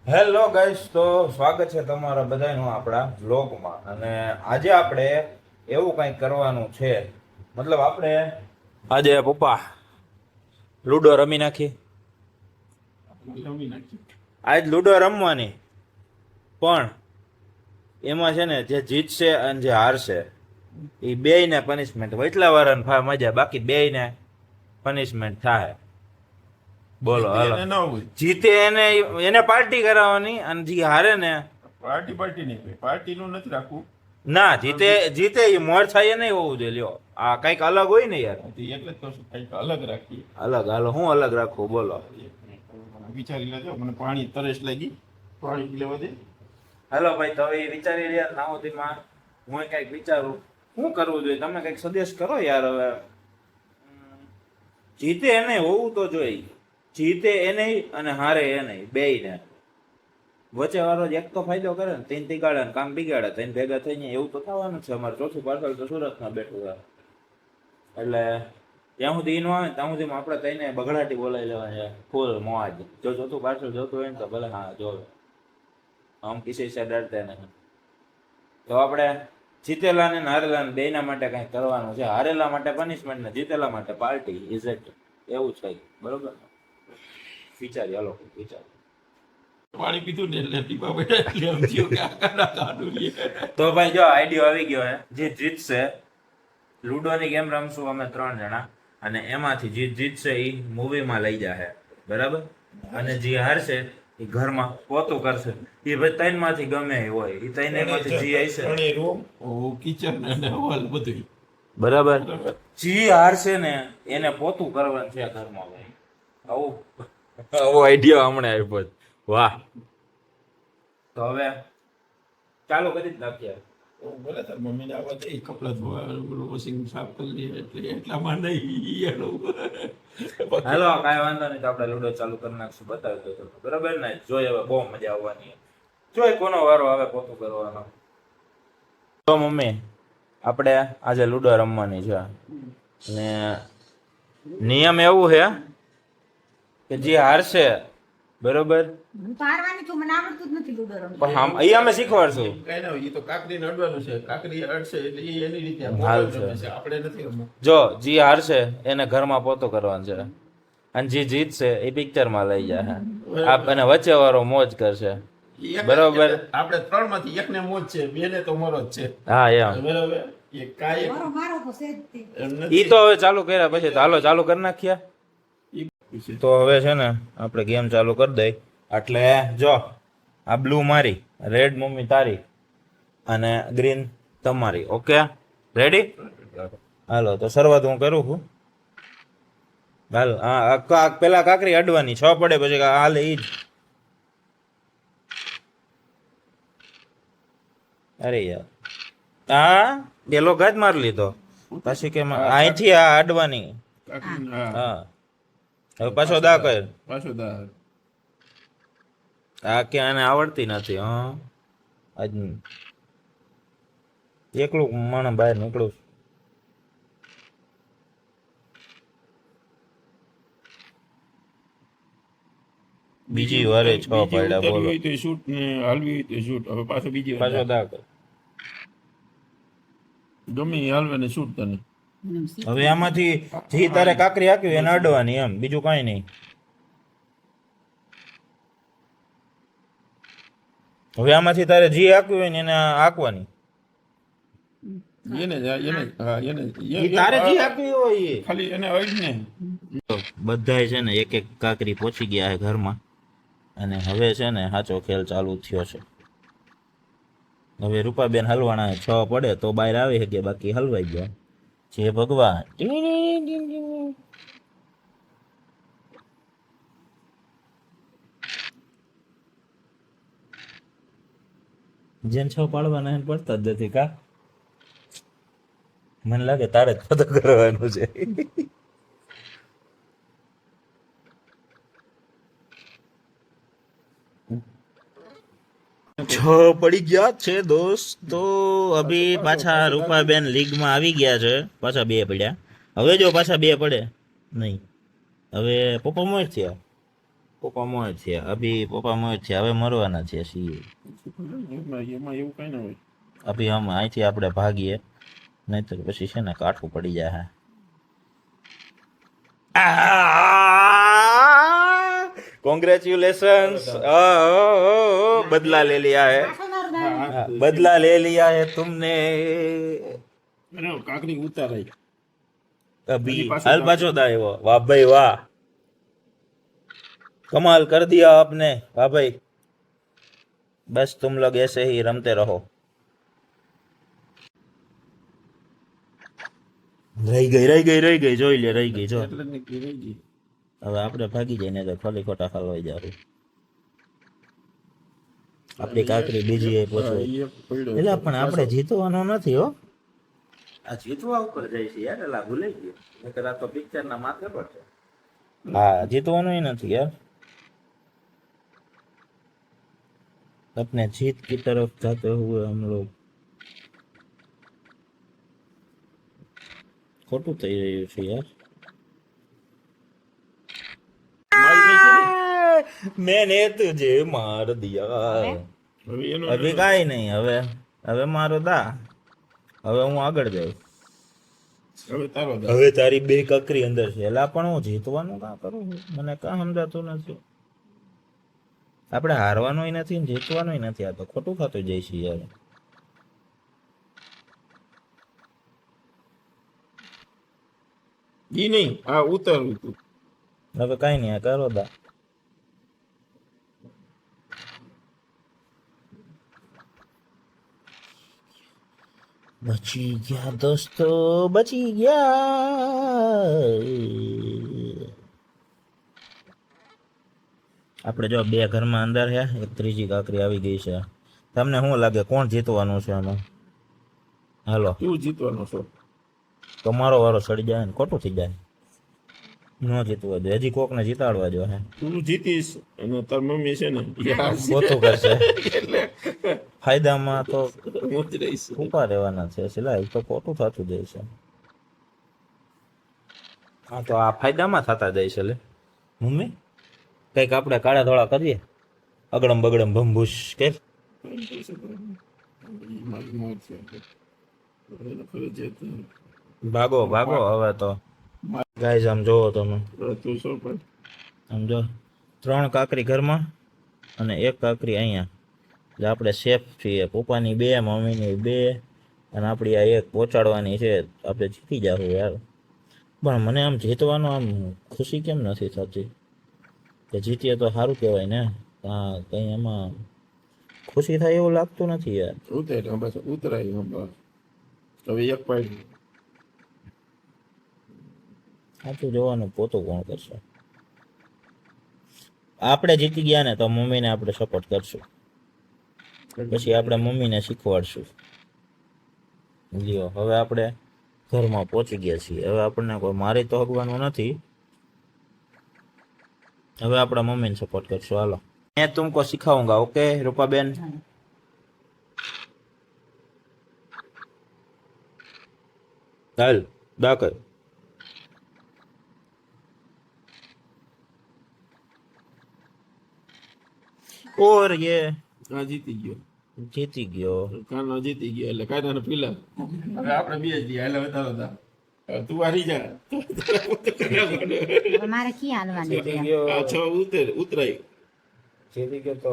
Hello guys, તો સ્વાગત છે તમારા બધાનું આપણા વ્લોગમાં. અને આજે આપણે એવું કંઈક કરવાનું છે. મતલબ આપણે આજે પપ્પા લૂડો રમી નાખી. આજ લૂડો રમવાની, પણ એમાં છે ને જે જીતશે અને જે હારશે એ બેયને પનિશમેન્ટ એટલા વાર મજા, બાકી બેયને પનિશમેન્ટ થાય. બોલો હાલો. જીતે એને એને પાર્ટી કરાવવાની, અને જે હારે ને પાર્ટી પાર્ટી નહીં, પાર્ટી નું નથી રાખવું. ના, જીતે જીતે એ મોર થાય નહીં હોવું જોઈએ. લ્યો, આ કઈક અલગ હોય ને યાર. એટલે જ કહું છું કંઈક અલગ રાખીએ. અલગ હાલો, હું અલગ રાખું બોલો. વિચારી લેજો, મને પાણી તરસ લાગી, પાણી પી લેવા દે. હાલો ભાઈ, તો હવે વિચારી રહ્યા નાઓદીમાં હું કઈક વિચારું શું કરવું જોઈએ. તમે કઈક સજેસ્ટ કરો યાર. હવે જીતે એને હોવું તો જોઈએ. જીતે એને અને હારે એને બેયને. વચ્ચે વાળો જ એક તો ફાયદો કરે ને, ત્રણ તીગાડે ને કામ બિગાડે, ત્રણ ભેગા થઈ જાય એવું તો થવાનું છે. અમારે ચોથું પાર્સલ તો સુરતમાં બેઠું છે, એટલે ત્યાં સુધી ઈ ન આવે ત્યાં સુધી આપણે તઈને બગડાટી બોલાવી લેવાની છે. ફૂલ મોજ. જો ચોથું પાર્સલ જોતું હોય ને તો ભલે હા જોવે, આમ કિસી સે ડરતે નહીં. તો આપણે જીતેલા ને હારેલા ને બેયના માટે કંઈક કરવાનું છે. હારેલા માટે પનિશમેન્ટ ને જીતેલા માટે પાર્ટી. ઇઝ ઇટ એવું જ કંઈક, બરોબર ને? વિચારી હાલો, વિચાર. પાણી પીધું ને એટલે ટીપા પડ્યા એટલે એમ થયું કે આ કાના કાઢું લે. તો ભાઈ જો આઈડિયો આવી ગયો હે. જે જીતશે, લૂડોની ગેમ રમશું અમે 3 જણા, અને એમાંથી જે જીતશે એ મૂવીમાં લઈ જાહે, બરાબર? અને જે હારશે એ ઘરમાં પોતું કરશે. એ ભાઈ 3 માંથી ગમે એ હોય, એ 3 માંથી જે આવશે, ત્રણેય રૂમ, કિચન અને હોલ બધું. બરાબર? જે હારશે ને એને પોતું કરવાનું છે ઘરમાં ભાઈ. આવું આવો આઈડિયા હમણાં આવ્યો. વાહ. તો હવે ચાલુ કરી જ નાખીએ. બોલે તાર મમ્મીને આવવા દે, કપડાં ધોવા વોશિંગ સાફ કરી દે એટલે એટલામાં નહીં. હાલો, કાંઈ વાંધો નહીં. તો આપણે લૂડો ચાલુ કરી નાખશું, બતાવી દો બરાબર ને? જોઈ હવે બહુ મજા આવવાની. જોઈ કોનો વારો આવે પોતું કરવાનો. તો મમ્મી, આપણે આજે લૂડો રમવાની છે, અને નિયમ એવું છે કે જે હારશે, બરોબર, હું તો હારવાની છું, મને આવડતું જ નથી લૂડો રમતા. પણ અહીંયા અમે શીખવાડશું. કઈ ના હોય, એ તો કાકરીને અડવાનું છે, કાકરી અડશે એટલે એ એની રીતે હાલ છે. આપણે નથી રમવું. જો જે હારશે એને ઘરમાં પોતો કરવાનું છે, અને જે જીતશે એ પિક્ચરમાં લઈ જાય. અને વચ્ચે વાળો મોજ કરશે, બરોબર? આપણે 3 માંથી એકને મોજ છે, બેને તો મોરો જ છે. હા એમ. બરાબર. એ કાંઈ મારો મારો તો છે જ તે. એમ ઈ નથી. તો હવે ચાલુ કર્યા પછી તો હાલો ચાલુ કરી નાખ્યા. તો હવે છે ને આપણે ગેમ ચાલુ કરી દઈ. એટલે જો આ બ્લુ મારી, રેડ મમ્મી તારી, અને ગ્રીન તમારી. Okay, ready? હાલો, તો શરૂઆત હું કરું છું. હાલ, હા, પેલા કાકરી અડવાની 6 પડે પછી હાલ ઈ જ. અરે યાર, હા પેલો ગાજ માર લીધો પછી કે અહીંથી આ અડવાની. કાકરીને, હા. હા, હવે પાછો દા કર. પાછો દા. આ કે આને આવડતી નથી. હા, આજ એકલું માણસ બહાર નીકળું. બીજી વારે 6 પડ્યા, બોલો. હોય તો શૂટ ને હાલવી હોય તો શૂટ. હવે પાછો બીજી વાર પાછો દા કર. ગમે એ હાલવે ને શૂટ તને. હવે આમાંથી જે તારે કાકરી હાંકવી એને અડવાની, એમ બીજું કઈ નહીં. હવે આમાંથી તારે જે હાંકવી હોય ને એને હાંકવાની. એને હા એને તારે જે હાંકવી હોય એ. ખાલી એને અડ ને. બધાય છે ને એક એક કાકરી પહોંચી ગયા છે ઘરમાં, અને હવે છે ને સાચો ખેલ ચાલુ થયો છે. હવે રૂપાબેન હલવાના 6 પડે તો બહાર આવી શકે, બાકી હલવાઈ ગયા. જય ભગવાન. જેન 6 પાડવાના એને પડતા જ નથી કા. મને લાગે તારે જ પતો કરવાનું છે. 6 પડી ગયા છે દોસ્તો. અભી પાછા રૂપાબેન લીગમાં આવી ગયા છે, પાછા 2 પડ્યા. હવે જો પાછા 2 પડે નહીં, હવે પપ્પા મોર થયા. પપ્પા મોય છે અભી, પપ્પા મોય છે હવે મરવાના છે છીએ. એમાં એવું કઈ ના હોય. અભી હમ અહીંથી આપણે ભાગીએ, નહીતર પછી છે ને કાઠું પડી જાય. કોંગ્રેચ્યુલેशंस, बदला ले लिया है, પાછો મારો દાડો. बदला ले लिया है तुमने. અને કાકડી ઉતારાય. अभी हाल पाछो था वो, वाह भाई वाह, कमाल कर दिया आपने वाह भाई. बस तुम लोग ऐसे ही रमते रहो. રહી ગઈ જોઈ લે, રહી ગઈ જો. એટલે ને કીધું જી. હવે આપણે ભાગી જઈને તો ખાલી ખોટા ખાલવાઈ જાવ. આપણી કાકરી બીજી એ પહોંચવી. એ પડ્યો. એટલે પણ આપણે જીતવાનું નથી હો. આ જીતવા ઉપર જાય છે યાર, એલા ભૂલાઈ ગયો. નકર આ તો પિક્ચર ના માથે પર છે. હા, જીતવાનું નથી યાર. अपने जीत की तरफ जाते हुए हम लोग ખોટું થઈ રહ્યું છે યાર. मैंने तुझे मार दिया. હવે એનો અભી કાંઈ નહીં, હવે મારો દા. હવે હું આગળ જાઉં. હવે તારો દા. હવે તારી બે કકરી અંદર છે. એલા પણ હું જીતવાનું કાં કરું છું? મને કાં સમજાતું નથી. આપણે હારવાનુંય નથી ને જીતવાનુંય નથી. આ તો ખોટું થતું જાય છે યાર. ઈ નહીં, આ ઉતારવું તું. હવે કાંઈ નહીં, આ કરો દા. બચી ગયા દોસ્તો, બચી ગયા. આપણે જો બે ઘરમાં અંદર છે, એક ત્રીજી કાકરી આવી ગઈ છે. તમને શું લાગે કોણ જીતવાનું છે આમાં? હાલો, તું જીતવાનો છો. તમારો વારો સડી જાય ને ખોટું થઈ જાય. ન જીતવા દે, હજી કોકને જીતાડવા જો હે. તું જીતીશ અને તાર મમ્મી છે ને યાર પોતું કરશે. એટલે ફાયદામાં તો હું જ રહીશ. ઉભા રહેવાના છે. સિલાઈ તો ખોટું થતું જાય છે. હા તો આ ફાયદામાં થતા જાય છે. લે મમ્મી, કંઈક આપણે કાળા ધોળા કરીએ. અગડમ બગડમ ભંભૂસ કે મારી મોત છે. એને ફરજિયાત ભાગો ભાગો હવે તો. ગાઈઝ આમ જોવો તમે, તું શું પણ આમ જો 3 કાકરી ઘરમાં અને 1 કાકરી અહીંયા. એટલે આપણે સેફ છીએ. પપ્પાની 2, મમ્મીની 2 અને આપણી આ 1 પહોંચાડવાની છે. આપણે જીતી જાવ યાર. પણ મને આમ જીતવાનું આમ ખુશી કેમ નથી થતી? કે જીતીએ તો સારું કહેવાય ને. હા, કંઈ એમાં ખુશી થાય એવું લાગતું નથી યાર. ઉતાર બસ ઉતરાય હમણાં. હવે એક પાઈ સાચું જોવાનું પોતું કોણ કરશે? આપણે જીતી ગયા ને તો મમ્મીને આપણે સપોર્ટ કરશું. પછી આપણે મમ્મીને શીખવાડશું. લ્યો, હવે આપણે ઘરમાં પહોંચી ગયા છીએ. હવે આપણને કોઈ મારી તો હગવાનું નથી. હવે આપણા મમ્મીને સપોર્ટ કરશું. હાલો, मैं तुमको सिखाऊंगा, ओके रूपा बेन? चल दाकर. और ये આ જીતી ગયો. जीती गयो. કાનો જીતી ગયો એટલે કાનાને પીલા. હવે આપણે બે જ એટલે વધારો દા. તું હારી જા. હવે મારે ક્યાં હાલવાની છે? जीती गयो. આ છ ઉતરાય. जीती गयो तो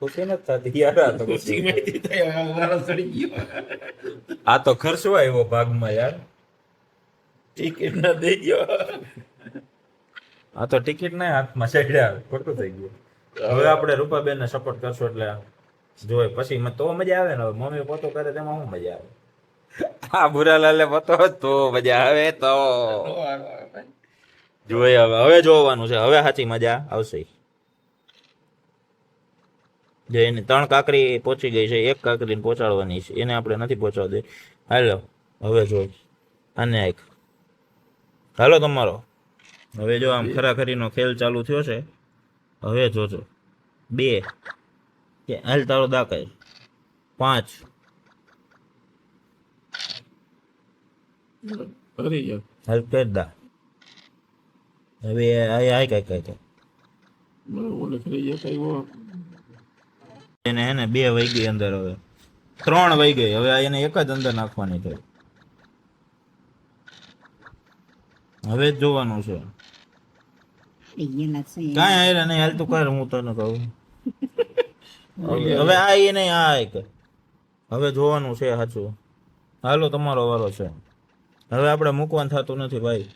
खुशी न थती यार. आ तो ખુશી માંથી થાય વારો ચડી ગયો. आ तो खर्चो આવ્યો ભાગમાં યાર. ટિકિટ ના દઈ ગયો. આ તો ટિકિટ ના હાથમાં ચડ્યા. ખોટું થઈ ગયું. હવે આપણે રૂપાબેન ને સપોર્ટ કરશું એટલે જોઈ પછી તો મજા આવે ને. મમ્મી પોતો કરે તેમાં શું મજા આવે? આ ભુરાલાલે પોતો તો મજા આવે તો જોઈએ. હવે જોવાનું છે. હવે સાચી મજા આવશે. જે એની 3 કાકરી પહોંચી ગઈ છે. 1 કાકરીને પહોંચાડવાની છે. એને આપણે નથી પહોંચાડવા દે. હાલો હવે જો આને એક હાલો તમારો. હવે જો આમ ખરાખરીનો ખેલ ચાલુ થયો છે. હવે જોજો 2 કે હાલ તારો દાખલ 5 હરી ગયો. હાલ કરી દા. હવે આય કઈ ઓલે થઈ જાય કઈ એને હે ને 2 વાગી અંદર હવે 3 વાગી હવે એને એક જ અંદર નાખવાની છે હવે જ જોવાનું છે કાંઈ આયરા નહીં હાલ તું કર હું તને કહું હવે આ એ નહીં આ એક હવે જોવાનું છે સાચું હાલો તમારો વારો છે હવે આપણે મૂકવાનું થતું નથી ભાઈ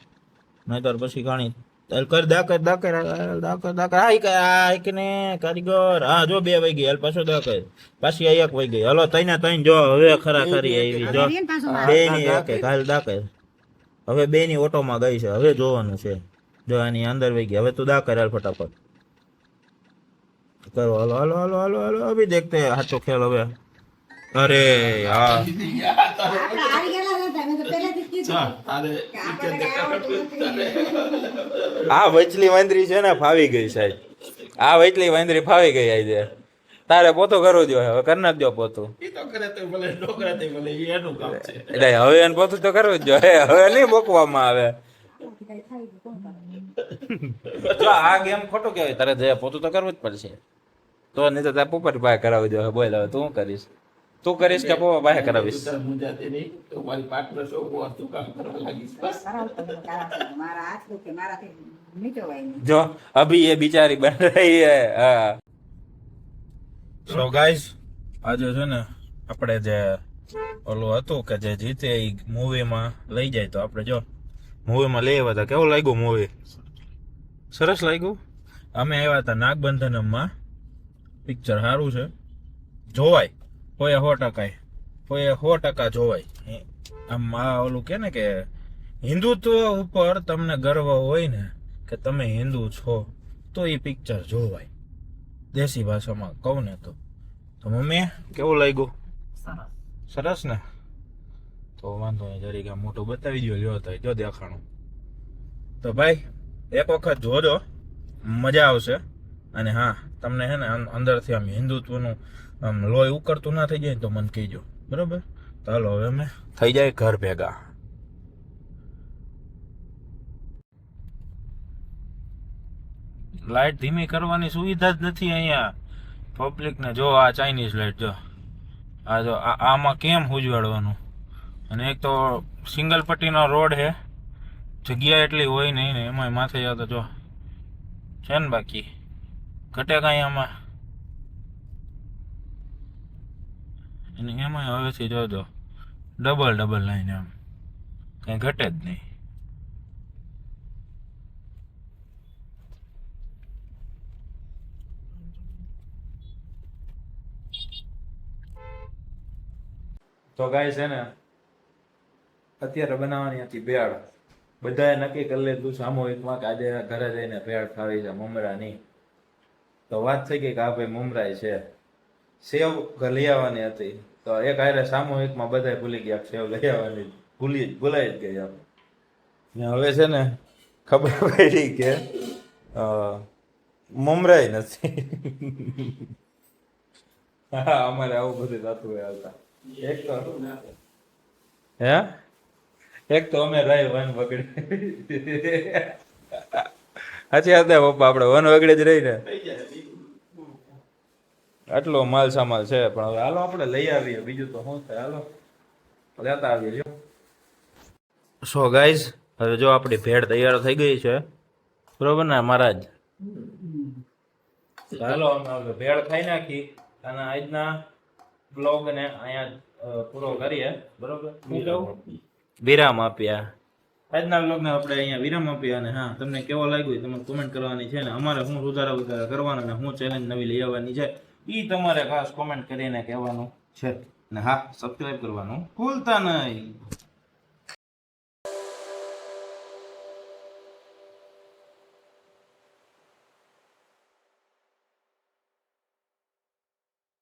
નહીતર પછી ઘણી કર દાકર દાકર દાકર દાકર આ કે ને કારીગર હા જો 2 વાગી હાલ પાછો દાકર પાછી આ 1 વાગી હાલો ત્રણ જો હવે ખરી આવી જો 2 ની એક હાલ દાકર હવે 2 ની ઓટોમાં ગઈ છે હવે જોવાનું છે જો આની અંદર વાગી હવે તું દાકર હાલ ફટાફટ કરો હાલો હાલો હાલો હાલો હાલો અભી देखते हैं સાચો ખેલ હવે અરે યાર આ વચલી વાંદરી છે ને ફાવી ગઈ સાહેબ આ વચલી વાંદરી ફાવી ગઈ આજે તારે પોતું કરવું જોઈએ હવે કરી નાખજો પોતું એ તો કરે તો ભલે ન કરે તો ભલે એનું કામ છે એટલે હવે એને પોતું તો કરવું જ જોઈએ હવે નહીં મૂકવામાં આવે જો આ ગેમ ખોટું કહેવાય તારે જે પોતું તો કરવું જ પડશે તો નહીં તો તારે પોપટ પાસે કરાવી દો બોલ હવે તું કરીશ તું કરીશ કે પોપા પાસે કરાવીશ મુંજાતી નહીં તો મારી પાર્ટનર શો તું કામ કરવા લાગીશ જો અભી એ બિચારી બન રહી હે હા સો ગાઈસ આજે છે ને આપણે જે ઓલું હતું કે જે જીતે એ મૂવીમાં લઈ જાય તો આપણે જો મૂવીમાં લઈ આવ્યા હતા કેવું લાગ્યું મૂવી સરસ લાગ્યું અમે આવ્યા હતા નાગબંધનમમાં પિક્ચર સારું છે જોવાય કોઈ 100% જોવાય આમ આ ઓલું કે ને કે હિન્દુત્વ ઉપર તમને ગર્વ હોય ને કે તમે હિન્દુ છો તો એ પિક્ચર જોવાય દેશી ભાષામાં કહું ને તો મમ્મી કેવું લાગ્યું સરસ ને તો વાંધો નહીં જરીક મોટું બતાવી દો લ્યો તો જો દેખાણું તો ભાઈ એક વખત જોજો મજા આવશે અને હા તમને હે ને અંદરથી આમ હિન્દુત્વનું આમ લોહી ઉકળતું ના થઈ જાય તો મને કહેજો બરોબર તો હાલો હવે અમે થઈ જાય ઘર ભેગા લાઇટ ધીમી કરવાની સુવિધા જ નથી અહીંયા પબ્લિકને જો આ ચાઇનીઝ લાઇટ જો આ જો આમાં કેમ ઉજવાડવાનું અને એક તો સિંગલ પટ્ટીનો રોડ છે જગ્યા એટલી હોય નહીં ને એમાં માથે જાવ તો જો છે ને બાકી ઘટે કાંઈ આમાં અને એમાં હવેથી જોજો ડબલ લાઈન આમ કંઈ ઘટે જ નહીં તો ગાય છે ને અત્યારે બનાવવાની હતી ભેળ બધાએ નક્કી કરી લીધું સામૂહિકમાં કે આજે ઘરે જઈને ભેળ ખાવી છે મમરાની તો વાત થઈ ગઈ કે આ ભાઈ મમરાય છે સેવ લઈ આવવાની હતી તો એક હારે સામૂહિકમાં બધાએ ભૂલી ગયા સેવ લઈ આવવાની ભૂલાઈ જ ગઈ આમ ને હવે છે ને ખબર પડી કે મમરાય નથી હા અમારે આવું બધું થતું હોય હાલતા એક તો હે એક તો અમે રહી વન વગડે સાચી વાત પપ્પા આપણે વન વગડે જ રહી ને આટલો માલ સામાલ છે પણ હવે હાલો આપણે લઈ આવીએ બીજું તો શું થાય હાલો લેતા આવીએ જો સો ગાઈઝ હવે જો આપણી ભેળ તૈયાર થઈ ગઈ છે બરોબર ને મહારાજ ચાલો અમે ભેળ ખાઈ નાખી અને આજના બ્લોગ ને અહીંયા પૂરો કરીએ બરોબર વિરામ આપ્યા આજના બ્લોગ ને આપણે અહીંયા વિરામ આપ્યા અને હા તમને કેવો લાગ્યું તમે કોમેન્ટ કરવાની છે ને અમારે શું સુધારા કરવાના ને શું ચેલેન્જ નવી લઈ આવવાની છે એ તમારે ખાસ કોમેન્ટ કરીને કહેવાનું છે ને હા સબસ્ક્રાઇબ કરવાનું ભૂલતા નહીં.